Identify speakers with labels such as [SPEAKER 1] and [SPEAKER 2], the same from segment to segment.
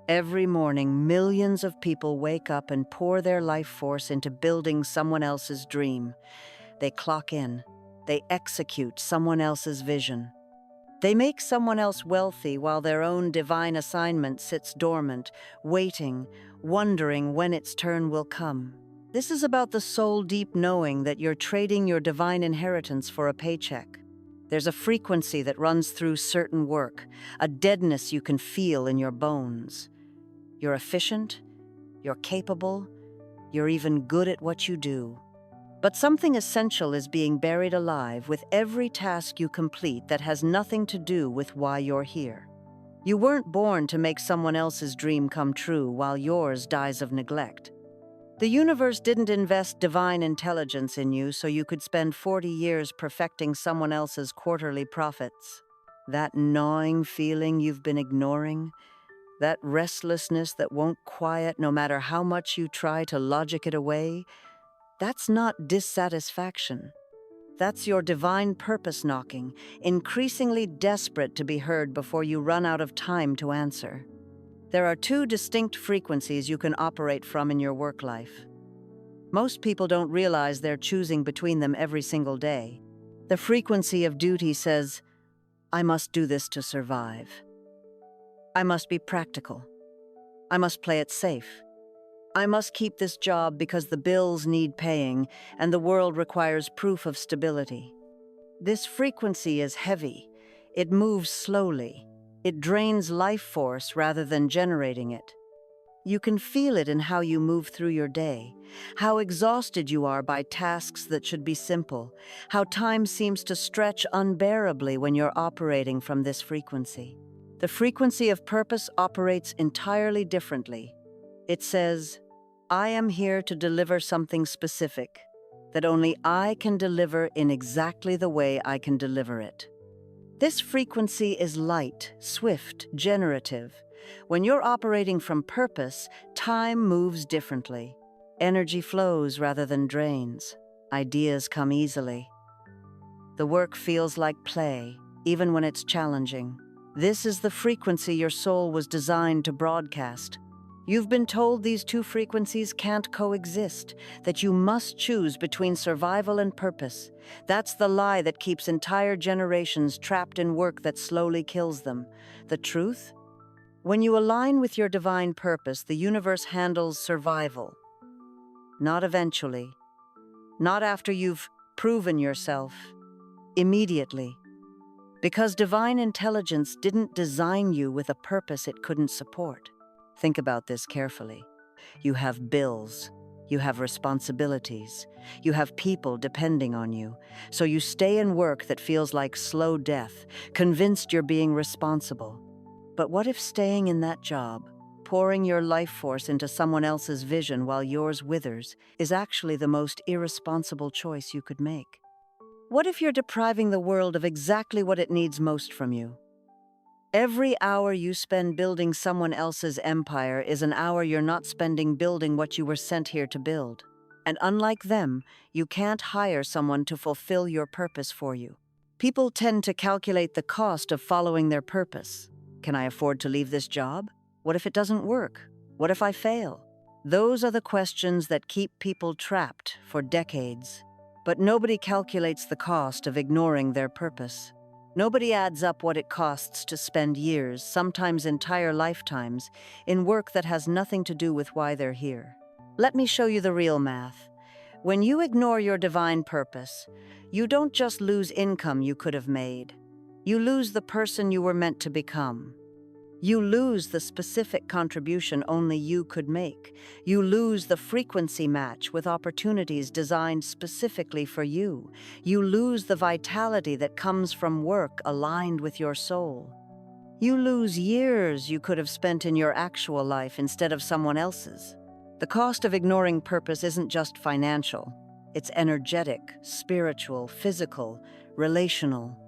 [SPEAKER 1] Every morning, millions of people wake up and pour their life force into building someone else's dream. They clock in. They execute someone else's vision. They make someone else wealthy while their own divine assignment sits dormant, waiting, wondering when its turn will come. This is about the soul deep knowing that you're trading your divine inheritance for a paycheck. There's a frequency that runs through certain work, a deadness you can feel in your bones. You're efficient, you're capable, you're even good at what you do. But something essential is being buried alive with every task you complete that has nothing to do with why you're here. You weren't born to make someone else's dream come true while yours dies of neglect. The universe didn't invest divine intelligence in you so you could spend 40 years perfecting someone else's quarterly profits. That gnawing feeling you've been ignoring, that restlessness that won't quiet no matter how much you try to logic it away, that's not dissatisfaction. That's your divine purpose knocking, increasingly desperate to be heard before you run out of time to answer. There are two distinct frequencies you can operate from in your work life. Most people don't realize they're choosing between them every single day. The frequency of duty says, I must do this to survive. I must be practical. I must play it safe. I must keep this job because the bills need paying and the world requires proof of stability. This frequency is heavy. It moves slowly. It drains life force rather than generating it. You can feel it in how you move through your day, how exhausted you are by tasks that should be simple, how time seems to stretch unbearably when you're operating from this frequency. The frequency of purpose operates entirely differently. It says, I am here to deliver something specific, that only I can deliver in exactly the way I can deliver it. This frequency is light, swift, generative. When you're operating from purpose, time moves differently. Energy flows rather than drains. Ideas come easily. The work feels like play, even when it's challenging. This is the frequency your soul was designed to broadcast. You've been told these two frequencies can't coexist, that you must choose between survival and purpose. That's the lie that keeps entire generations trapped in work that slowly kills them. The truth? When you align with your divine purpose, the universe handles survival. Not eventually. Not after you've proven yourself. Immediately. Because divine intelligence didn't design you with a purpose it couldn't support. Think about this carefully. You have bills. You have responsibilities. You have people depending on you. So you stay in work that feels like slow death, convinced you're being responsible. But what if staying in that job, pouring your life force into someone else's vision while yours withers, is actually the most irresponsible choice you could make? What if you're depriving the world of exactly what it needs most from you? Every hour you spend building someone else's empire is an hour you're not spending building what you were sent here to build. And unlike them, you can't hire someone to fulfill your purpose for you. People tend to calculate the cost of following their purpose. Can I afford to leave this job? What if it doesn't work? What if I fail? Those are the questions that keep people trapped for decades. But nobody calculates the cost of ignoring their purpose. Nobody adds up what it costs to spend years, sometimes entire lifetimes, in work that has nothing to do with why they're here. Let me show you the real math. When you ignore your divine purpose, you don't just lose income you could have made. You lose the person you were meant to become. You lose the specific contribution only you could make. You lose the frequency match with opportunities designed specifically for you. You lose the vitality that comes from work aligned with your soul. You lose years you could have spent in your actual life instead of someone else's. The cost of ignoring purpose isn't just financial. It's energetic, spiritual, physical, relational.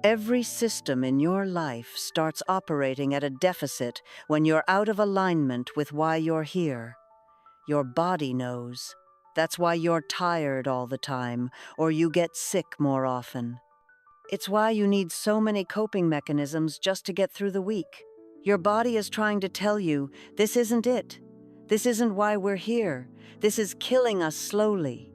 [SPEAKER 1] Every system in your life starts operating at a deficit when you're out of alignment with why you're here. Your body knows. That's why you're tired all the time, or you get sick more often. It's why you need so many coping mechanisms just to get through the week. Your body is trying to tell you, this isn't it. This isn't why we're here. This is killing us slowly.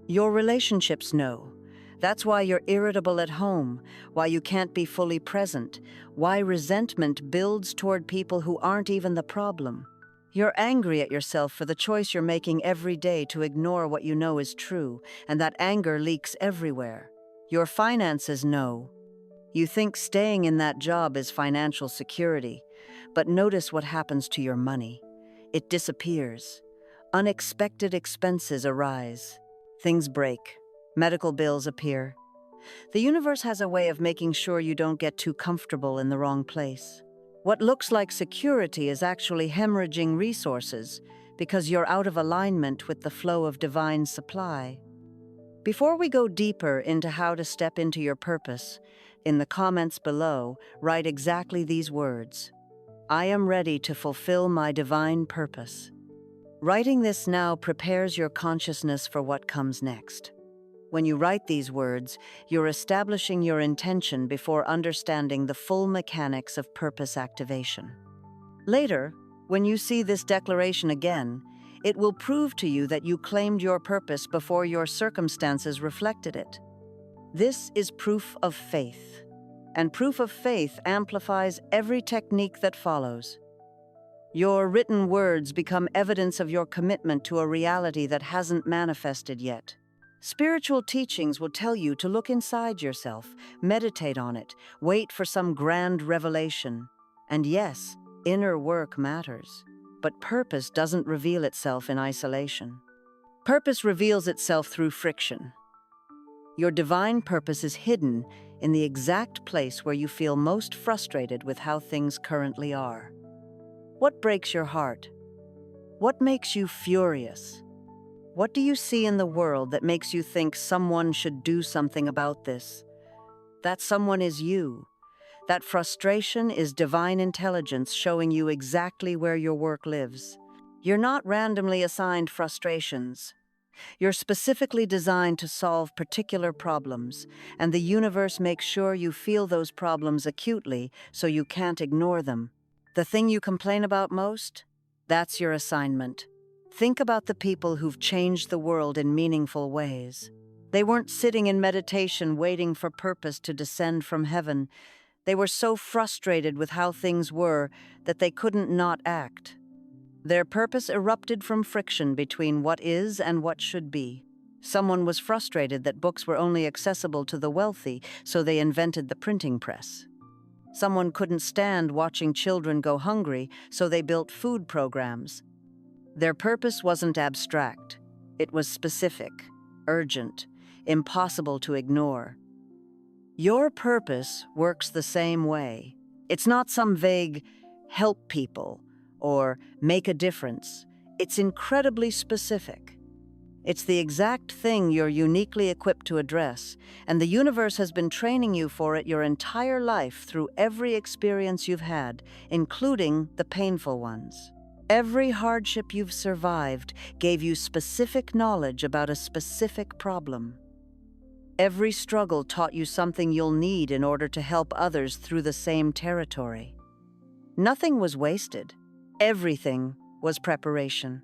[SPEAKER 1] Your relationships know. That's why you're irritable at home, why you can't be fully present, why resentment builds toward people who aren't even the problem. You're angry at yourself for the choice you're making every day to ignore what you know is true, and that anger leaks everywhere. Your finances know. You think staying in that job is financial security, but notice what happens to your money. It disappears. Unexpected expenses arise. Things break. Medical bills appear. The universe has a way of making sure you don't get too comfortable in the wrong place. What looks like security is actually hemorrhaging resources because you're out of alignment with the flow of divine supply. Before we go deeper into how to step into your purpose, in the comments below, write exactly these words: I am ready to fulfill my divine purpose. Writing this now prepares your consciousness for what comes next. When you write these words, you're establishing your intention before understanding the full mechanics of purpose activation. Later, when you see this declaration again, it will prove to you that you claimed your purpose before your circumstances reflected it. This is proof of faith, and proof of faith amplifies every technique that follows. Your written words become evidence of your commitment to a reality that hasn't manifested yet. Spiritual teachings will tell you to look inside yourself, meditate on it, wait for some grand revelation. And yes, inner work matters. But purpose doesn't reveal itself in isolation. Purpose reveals itself through friction. Your divine purpose is hidden in the exact place where you feel most frustrated with how things currently are. What breaks your heart? What makes you furious? What do you see in the world that makes you think someone should do something about this? That someone is you. That frustration is divine intelligence showing you exactly where your work lives. You're not randomly assigned frustrations. You're specifically designed to solve particular problems, and the universe makes sure you feel those problems acutely so you can't ignore them. The thing you complain about most? That's your assignment. Think about the people who've changed the world in meaningful ways. They weren't sitting in meditation waiting for purpose to descend from heaven. They were so frustrated with how things were that they couldn't not act. Their purpose erupted from friction between what is and what should be. Someone was frustrated that books were only accessible to the wealthy, so they invented the printing press. Someone couldn't stand watching children go hungry, so they built food programs. Their purpose wasn't abstract. It was specific, urgent, impossible to ignore. Your purpose works the same way. It's not some vague help people or make a difference. It's incredibly specific. It's the exact thing you're uniquely equipped to address, and the universe has been training you for it your entire life through every experience you've had, including the painful ones. Every hardship you've survived gave you specific knowledge about a specific problem. Every struggle taught you something you'll need in order to help others through the same territory. Nothing was wasted. Everything was preparation.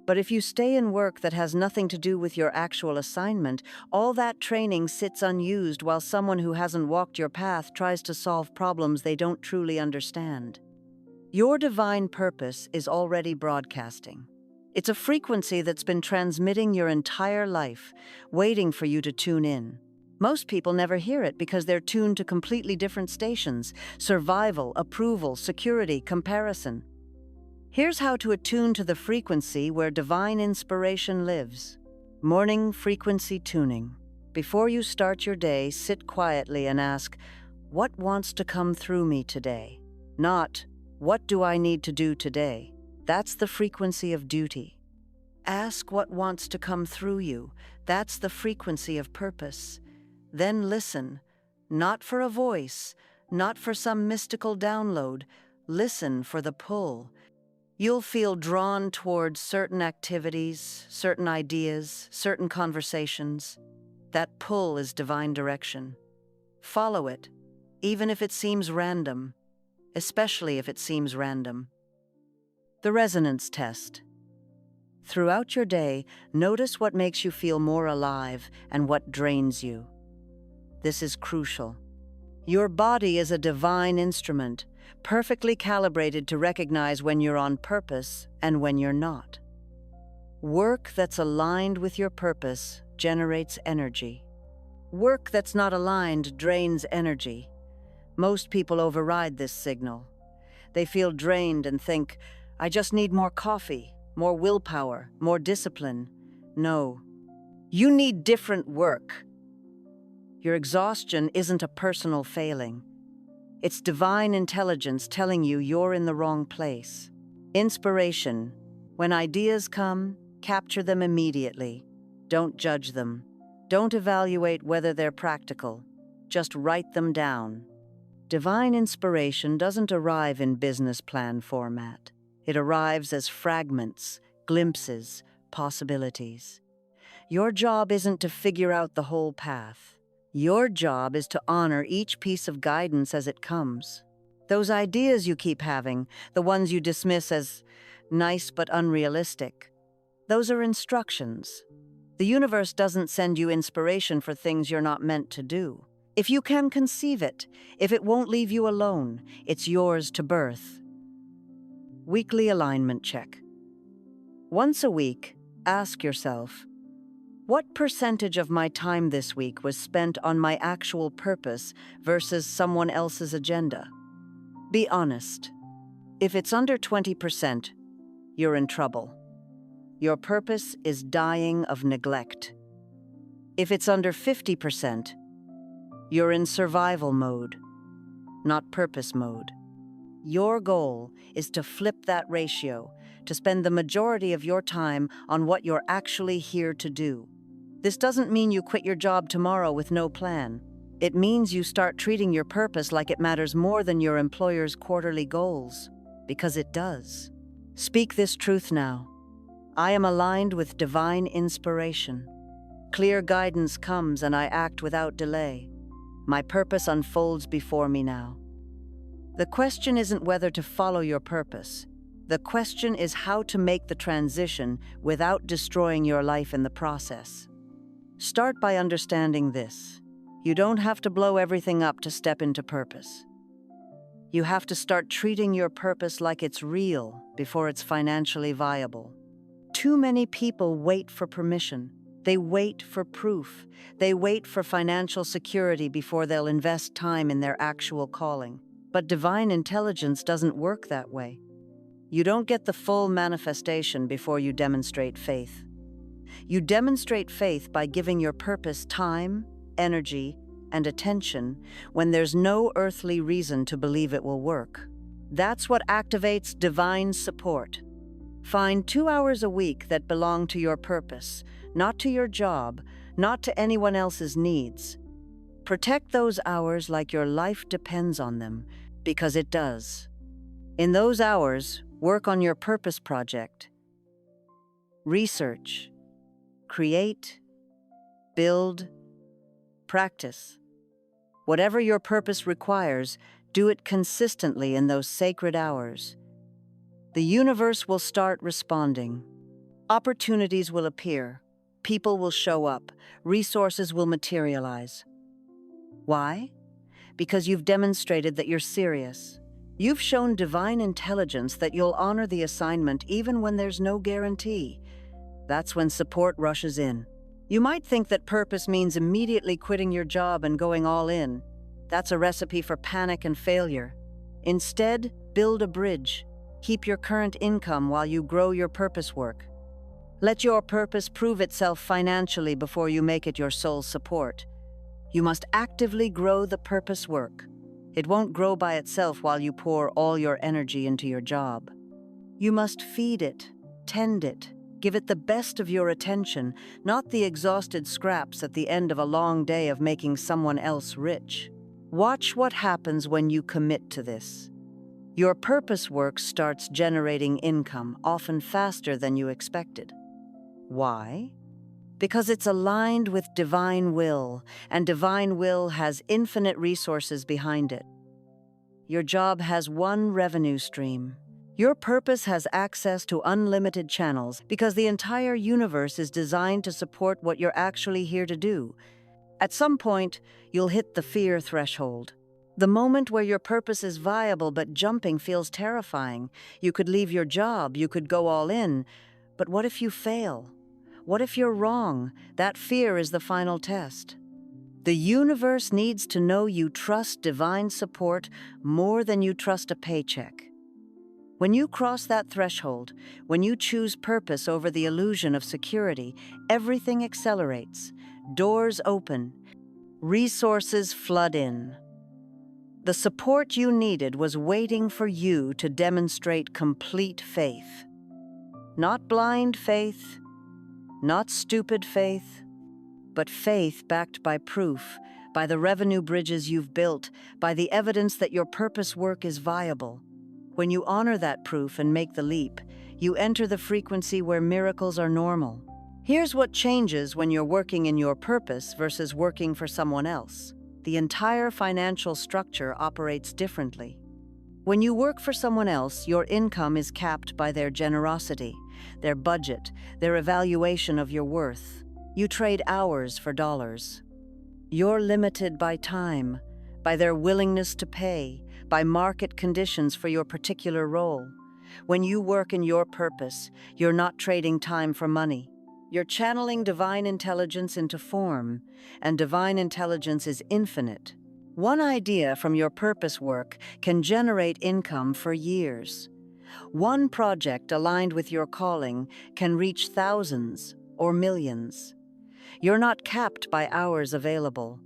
[SPEAKER 1] But if you stay in work that has nothing to do with your actual assignment, all that training sits unused while someone who hasn't walked your path tries to solve problems they don't truly understand. Your divine purpose is already broadcasting. It's a frequency that's been transmitting your entire life, waiting for you to tune in. Most people never hear it because they're tuned to completely different stations: survival, approval, security, comparison. Here's how to attune to the frequency where divine inspiration lives. Morning frequency tuning. Before you start your day, sit quietly and ask, what wants to come through me today? Not, what do I need to do today? That's the frequency of duty. Ask what wants to come through you. That's the frequency of purpose. Then listen, not for a voice, not for some mystical download. Listen for the pull. You'll feel drawn towards certain activities, certain ideas, certain conversations. That pull is divine direction. Follow it, even if it seems random. especially if it seems random. The resonance test. Throughout your day, notice what makes you feel more alive and what drains you. This is crucial. Your body is a divine instrument, perfectly calibrated to recognize when you're on purpose and when you're not. Work that's aligned with your purpose generates energy. Work that's not aligned drains energy. Most people override this signal. They feel drained and think, I just need more coffee, more willpower, more discipline. No, you need different work. Your exhaustion isn't a personal failing. It's divine intelligence telling you you're in the wrong place. Inspiration. When ideas come, capture them immediately. Don't judge them. Don't evaluate whether they're practical. Just write them down. Divine inspiration doesn't arrive in business plan format. It arrives as fragments, glimpses, possibilities. Your job isn't to figure out the whole path. Your job is to honor each piece of guidance as it comes. Those ideas you keep having, the ones you dismiss as nice but unrealistic, those are instructions. The universe doesn't send you inspiration for things you're not meant to do. If you can conceive it, if it won't leave you alone, it's yours to birth. Weekly alignment check. Once a week, ask yourself, what percentage of my time this week was spent on my actual purpose versus someone else's agenda? Be honest. If it's under 20%, you're in trouble. Your purpose is dying of neglect. If it's under 50%, you're in survival mode, not purpose mode. Your goal is to flip that ratio, to spend the majority of your time on what you're actually here to do. This doesn't mean you quit your job tomorrow with no plan. It means you start treating your purpose like it matters more than your employer's quarterly goals, because it does. Speak this truth now. I am aligned with divine inspiration. Clear guidance comes and I act without delay. My purpose unfolds before me now. The question isn't whether to follow your purpose. The question is how to make the transition without destroying your life in the process. Start by understanding this. You don't have to blow everything up to step into purpose. You have to start treating your purpose like it's real before it's financially viable. Too many people wait for permission. They wait for proof. They wait for financial security before they'll invest time in their actual calling. But divine intelligence doesn't work that way. You don't get the full manifestation before you demonstrate faith. You demonstrate faith by giving your purpose time, energy, and attention when there's no earthly reason to believe it will work. That's what activates divine support. Find 2 hours a week that belong to your purpose, not to your job, not to anyone else's needs. Protect those hours like your life depends on them, because it does. In those hours, work on your purpose project. Research, create, build, practice. Whatever your purpose requires, do it consistently in those sacred hours. The universe will start responding. Opportunities will appear. People will show up. Resources will materialize. Why? Because you've demonstrated that you're serious. You've shown divine intelligence that you'll honor the assignment even when there's no guarantee. That's when support rushes in. You might think that purpose means immediately quitting your job and going all in. That's a recipe for panic and failure. Instead, build a bridge. Keep your current income while you grow your purpose work. Let your purpose prove itself financially before you make it your sole support. You must actively grow the purpose work. It won't grow by itself while you pour all your energy into your job. You must feed it, tend it, give it the best of your attention, not the exhausted scraps at the end of a long day of making someone else rich. Watch what happens when you commit to this. Your purpose work starts generating income, often faster than you expected. Why? Because it's aligned with divine will, and divine will has infinite resources behind it. Your job has one revenue stream. Your purpose has access to unlimited channels because the entire universe is designed to support what you're actually here to do. At some point, you'll hit the fear threshold. The moment where your purpose is viable but jumping feels terrifying. You could leave your job, you could go all in. But what if you fail? What if you're wrong? That fear is the final test. The universe needs to know you trust divine support more than you trust a paycheck. When you cross that threshold, when you choose purpose over the illusion of security, everything accelerates. Doors open. Resources flood in. The support you needed was waiting for you to demonstrate complete faith. Not blind faith, not stupid faith, but faith backed by proof, by the revenue bridges you've built, by the evidence that your purpose work is viable. When you honor that proof and make the leap, you enter the frequency where miracles are normal. Here's what changes when you're working in your purpose versus working for someone else. The entire financial structure operates differently. When you work for someone else, your income is capped by their generosity, their budget, their evaluation of your worth. You trade hours for dollars. You're limited by time, by their willingness to pay, by market conditions for your particular role. When you work in your purpose, you're not trading time for money. You're channeling divine intelligence into form, and divine intelligence is infinite. One idea from your purpose work can generate income for years. One project aligned with your calling can reach thousands or millions. You're not capped by hours available.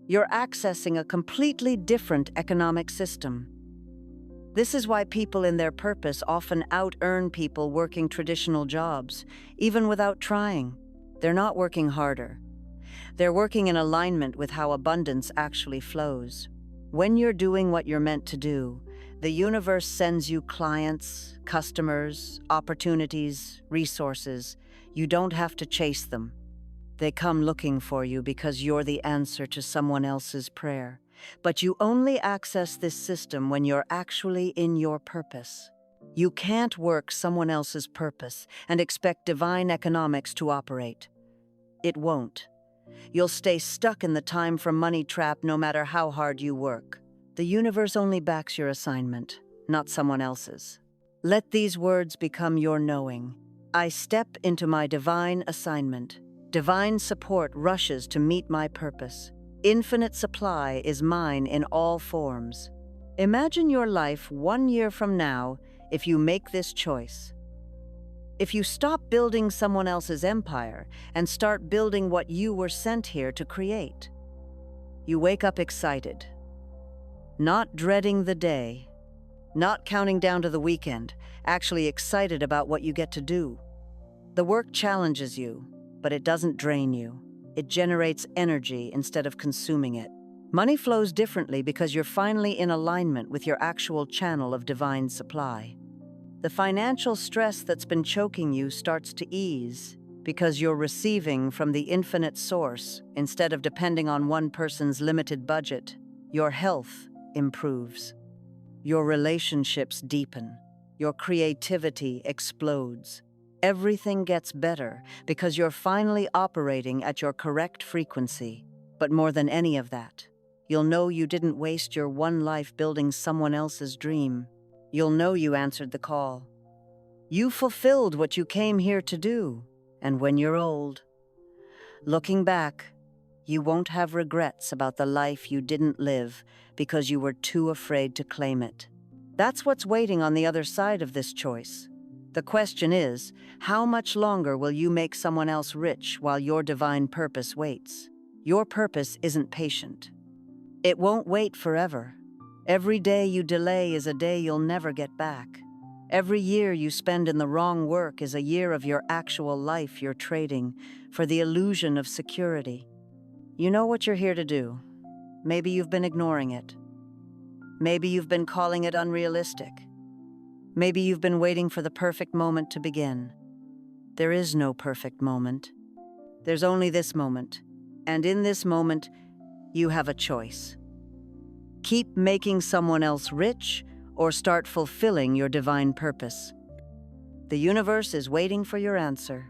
[SPEAKER 1] You're accessing a completely different economic system. This is why people in their purpose often out-earn people working traditional jobs, even without trying. They're not working harder. They're working in alignment with how abundance actually flows. When you're doing what you're meant to do, the universe sends you clients, customers, opportunities, resources. You don't have to chase them. They come looking for you because you're the answer to someone else's prayer. But you only access this system when you're actually in your purpose. You can't work someone else's purpose and expect divine economics to operate. It won't. You'll stay stuck in the time for money trap no matter how hard you work. The universe only backs your assignment, not someone else's. Let these words become your knowing. I step into my divine assignment. Divine support rushes to meet my purpose. Infinite supply is mine in all forms. Imagine your life 1 year from now if you make this choice. If you stop building someone else's empire and start building what you were sent here to create. You wake up excited, not dreading the day, not counting down to the weekend, actually excited about what you get to do. The work challenges you, but it doesn't drain you. It generates energy instead of consuming it. Money flows differently because you're finally in alignment with your actual channel of divine supply. The financial stress that's been choking you starts to ease because you're receiving from the infinite source instead of depending on one person's limited budget. Your health improves. Your relationships deepen. Your creativity explodes. Everything gets better because you're finally operating at your correct frequency. But more than any of that, you'll know you didn't waste your one life building someone else's dream. You'll know you answered the call. You fulfilled what you came here to do. And when you're old, looking back, you won't have regrets about the life you didn't live because you were too afraid to claim it. That's what's waiting on the other side of this choice. The question is, how much longer will you make someone else rich while your divine purpose waits? Your purpose isn't patient. It won't wait forever. Every day you delay is a day you'll never get back. Every year you spend in the wrong work is a year of your actual life you're trading for the illusion of security. You know what you're here to do. Maybe you've been ignoring it. Maybe you've been calling it unrealistic. Maybe you've been waiting for the perfect moment to begin. There is no perfect moment. There's only this moment. And in this moment, you have a choice. Keep making someone else rich or start fulfilling your divine purpose? The universe is waiting for your answer.